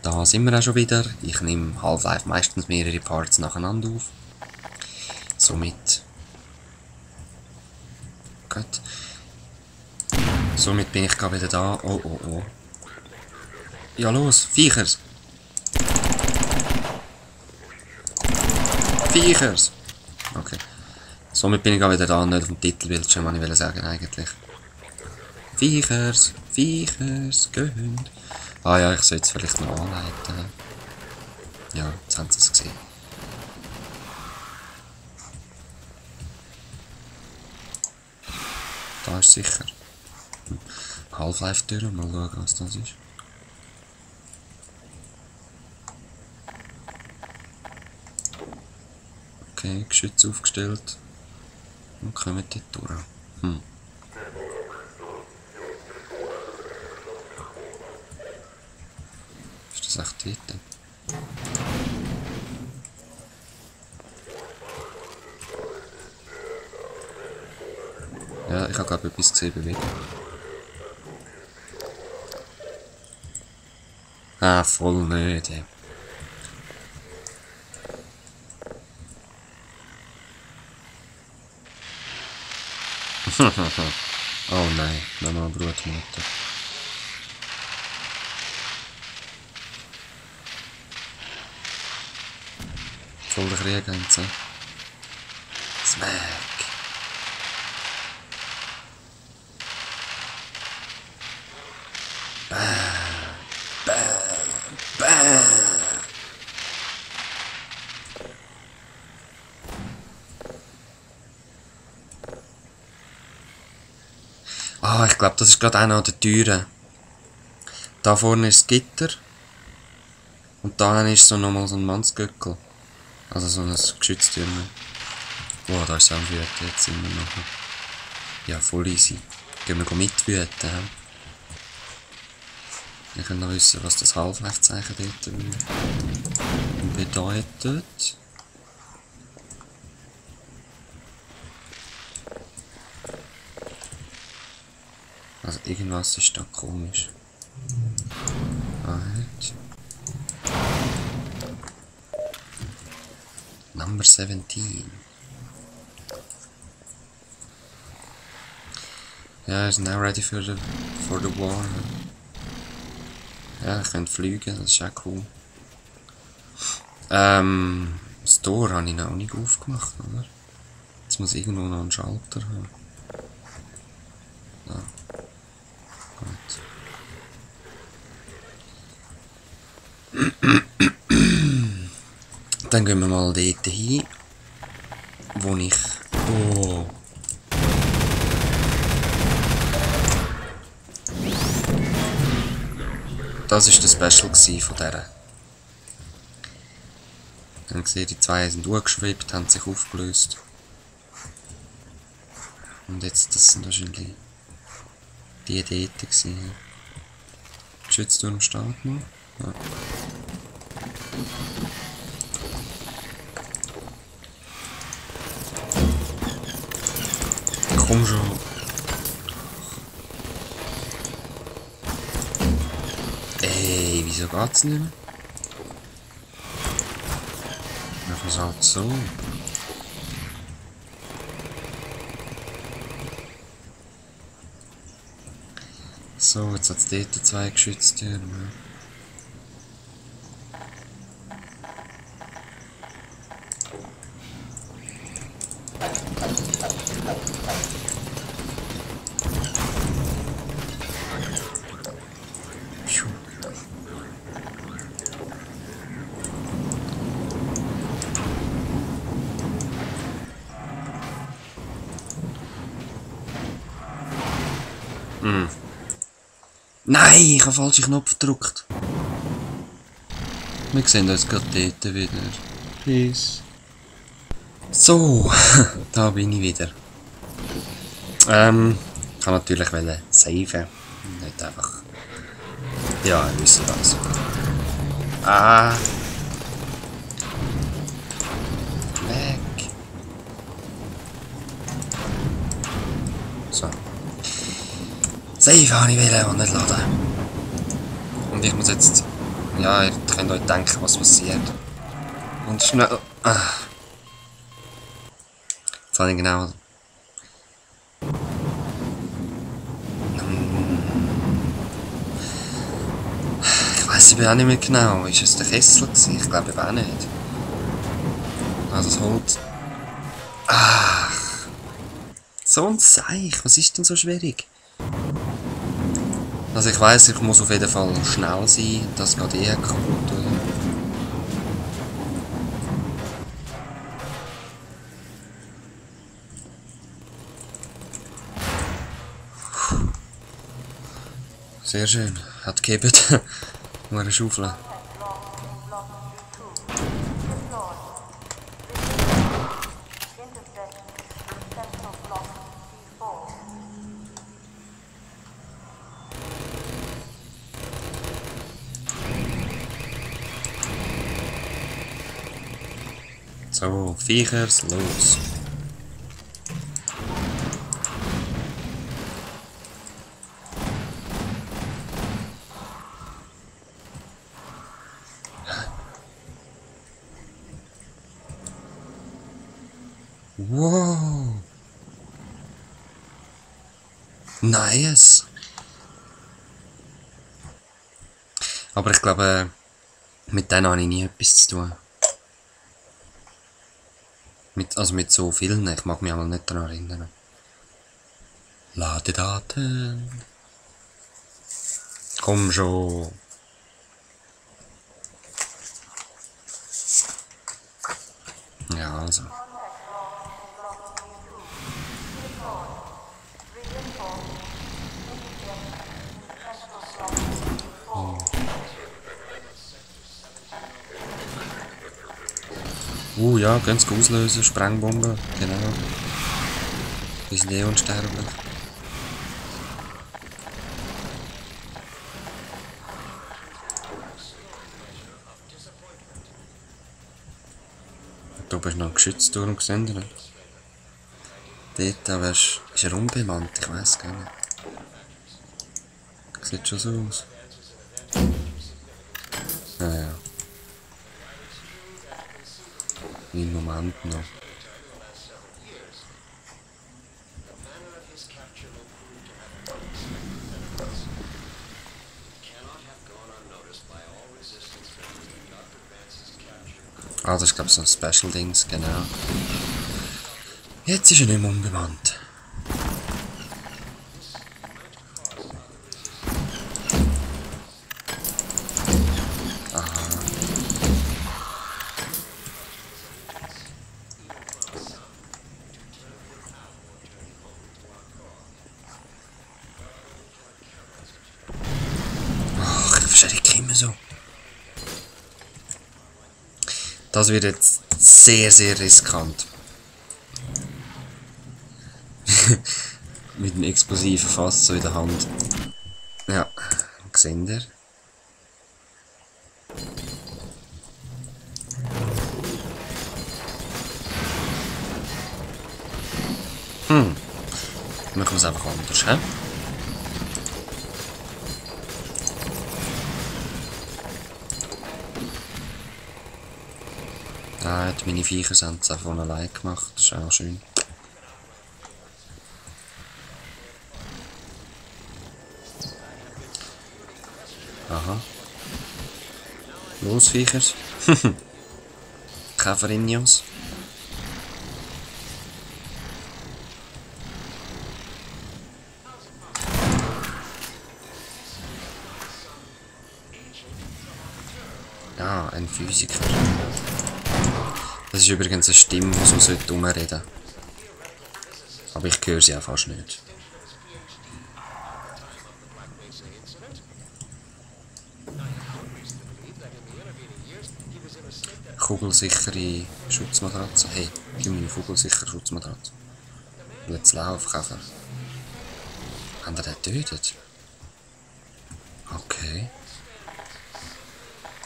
Da sind wir auch schon wieder. Ich nehme Half-Life meistens mehrere Parts nacheinander auf. Somit... Gut. Somit bin ich gerade wieder da. Oh, oh, oh. Ja, los, Viechers! Viechers! Okay. Somit bin ich gerade wieder da, nicht auf dem Titelbildschirm, was ich sagen eigentlich. Viechers! Viechers! Gehend! Ah ja, ich sollte es vielleicht noch anleiten. Ja, jetzt haben sie es gesehen. Da ist sicher. Half-Life-Tür, mal schauen, was das ist. Okay, Geschütze aufgestellt. Und kommen dort durch. Ist das echt dort? Ja, ich habe gerade etwas gesehen bewegen. Ah, voll nicht, ey. Oh nein, nochmal Brutmutter. Voll der Krieg haben sie. Smack. Bam. Bam. Bam. Ah, ich glaube, das ist gerade einer an der Türe. Da vorne ist das Gitter. Und da ist so nochmal so ein Mannsgöckel. Also so ein Geschütztürme. Wow, da ist auch ein Wüten jetzt immer noch. Ja, voll easy. Gehen wir mitwüten. Ich will noch wissen, was das Half-Life-Zeichen dort bedeutet. Also irgendwas ist da komisch. Right. Number 17. Ja, is now ready for the war. Ja, ich könnte fliegen, das ist auch cool. Das Tor habe ich noch nicht aufgemacht, oder? Jetzt muss irgendwo noch einen Schalter haben. Da. Gut. Dann gehen wir mal dort hin, wo ich... Oh! Das war der Special von dieser. Dann sehe die zwei sind durchgeschwebt, haben sich aufgelöst. Und jetzt, das sind wahrscheinlich die dort gewesen. Geschützturm steht noch. Ja. Komm schon. Ey, wieso geht's nicht mehr? Machen wir es halt so. So, jetzt hat es dort zwei Geschütztürme. Nein, ich habe falsch den Knopf gedrückt. Wir sehen uns gerade dort wieder. Peace. So, da bin ich wieder. Ich kann natürlich saven. Nicht einfach. Ja, ihr wisst das. Ah. Weg. So. Save habe ich und nicht laden. Und ich muss jetzt Ja, ihr könnt euch denken, was passiert. Und schnell... Jetzt habe ich genau... Ich weiss eben auch nicht mehr genau. Ist es der Kessel gewesen? Ich glaube eben auch nicht. Also das Holz... So ein Seich. Was ist denn so schwierig? Also ich weiss, ich muss auf jeden Fall schnell sein. Das geht eh kaputt, oder? Sehr schön. Hat gegeben. Nur eine Schaufel. So, Viechers, los. Wow. Nice. Aber ich glaube, mit denen habe ich nie etwas zu tun. Also mit so vielen, ich mag mich einmal nicht daran erinnern. Ladedaten. Komm schon. Ja, also. Ja, ganz auslösen, Sprengbomben, genau. Die sind eh unsterblich. Da oben ist noch ein Geschützturm gesehen. Dort aber ist er unbemannt, ich weiss gar nicht. Sieht schon so aus. Ja. Im Moment noch. Das ist glaube ich so ein Special-Dings, genau. Jetzt ist er nicht mehr unbemannt. So. Das wird jetzt sehr, sehr riskant. Mit dem explosiven Fass so in der Hand. Ja, seht ihr? Machen wir es einfach anders, hä? Meine Viecher sind es einfach von allein gemacht, das ist auch schön. Aha. Los, Viechers. Caverinhos. Ein Physiker. Das ist übrigens eine Stimme, die so herumreden sollte. Aber ich höre sie auch fast nicht. Kugelsichere Schutzmatratze. Hey, gib mir eine kugelsichere Schutzmatratze. Let's lauf, Käfer. Haben wir den getötet? Okay.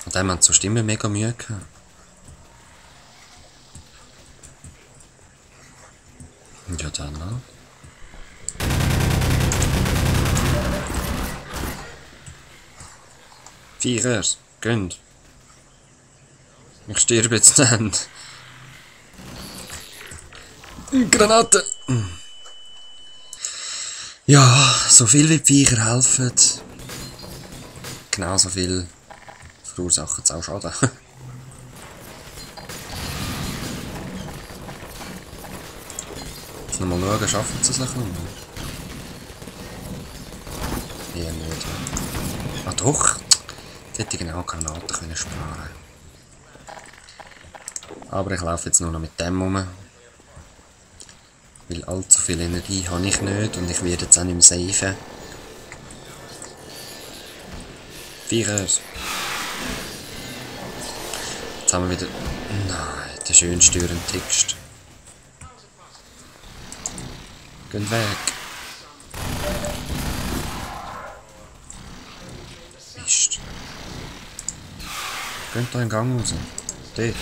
Und dem haben zur Stimme mega Mühe gehabt. Ja, dann noch. Viechers. Gönnt. Ich sterbe jetzt dann. Granate! Ja, so viel wie die Viecher helfen, genauso viel verursachen sie auch Schaden. Jetzt nochmal schauen, schaffen sie es noch? Eher nicht. Ah doch! Jetzt hätte ich genau Granaten können sparen. Aber ich laufe jetzt nur noch mit dem rum. Weil allzu viel Energie habe ich nicht und ich werde jetzt auch nicht mehr safen. Viechers. Jetzt haben wir wieder... Nein, den schön störenden Text. Geht weg. Mist. Geht da in den Gang raus. Dort.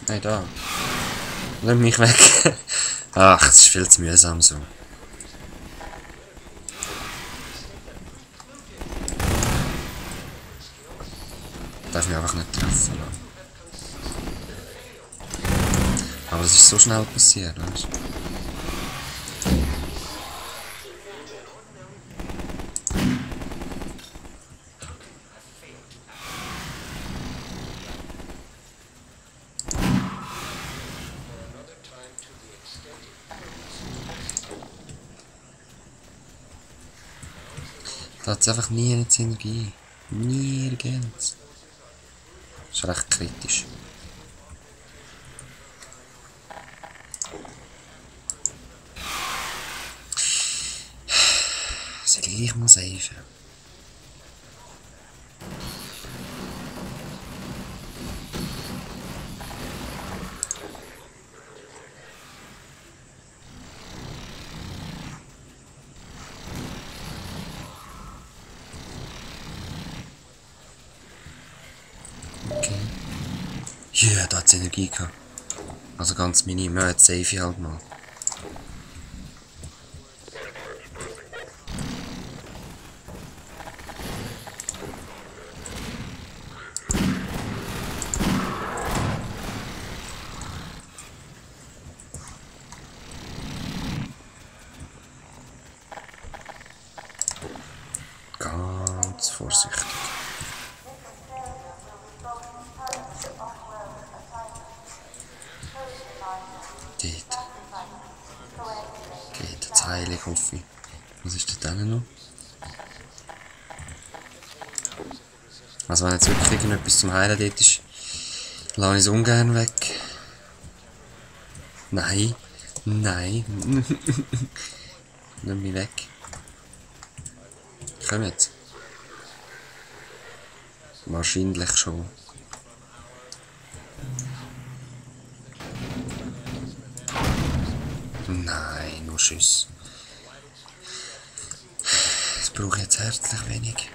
Nein, da. Lass mich weg. Ach, es ist viel zu mühsam so. Darf mich einfach nicht treffen. Aber es ist so schnell passiert, weißt du? Da hat es einfach nie eine Synergie. Nirgends. Das ist recht kritisch. Soll ich gleich mal safen? Okay. Ja, da hat es Energie gehabt. Also ganz minim. Ja, jetzt safe ich halt mal. Ganz vorsichtig. Dort. Geht jetzt heilig, hoffe ich. Was ist denn noch? Also wenn jetzt wirklich irgendetwas zum Heilen dort ist, lasse ich es ungern weg. Nein. Nein. Nimm mich weg. Komm jetzt. Wahrscheinlich schon. Nein, nur Schüsse. Das brauche ich jetzt herzlich wenig.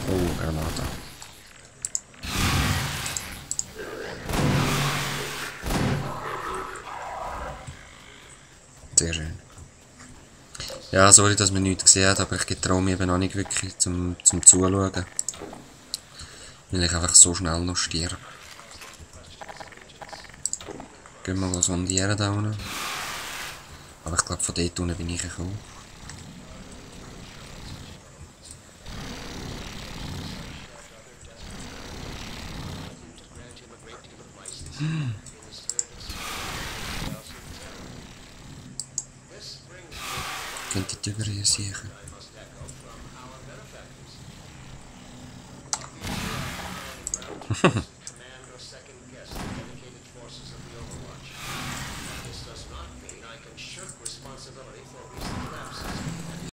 Oh, Granate. Sehr schön. Ja, sorry, dass man nichts gesehen hat, aber ich getraue mich eben auch nicht wirklich zum Zuschauen. Weil ich einfach so schnell noch sterbe. Gehen wir mal sondieren da unten. Aber ich glaube, von dort unten bin ich gekommen. Könnte die über hier sehen.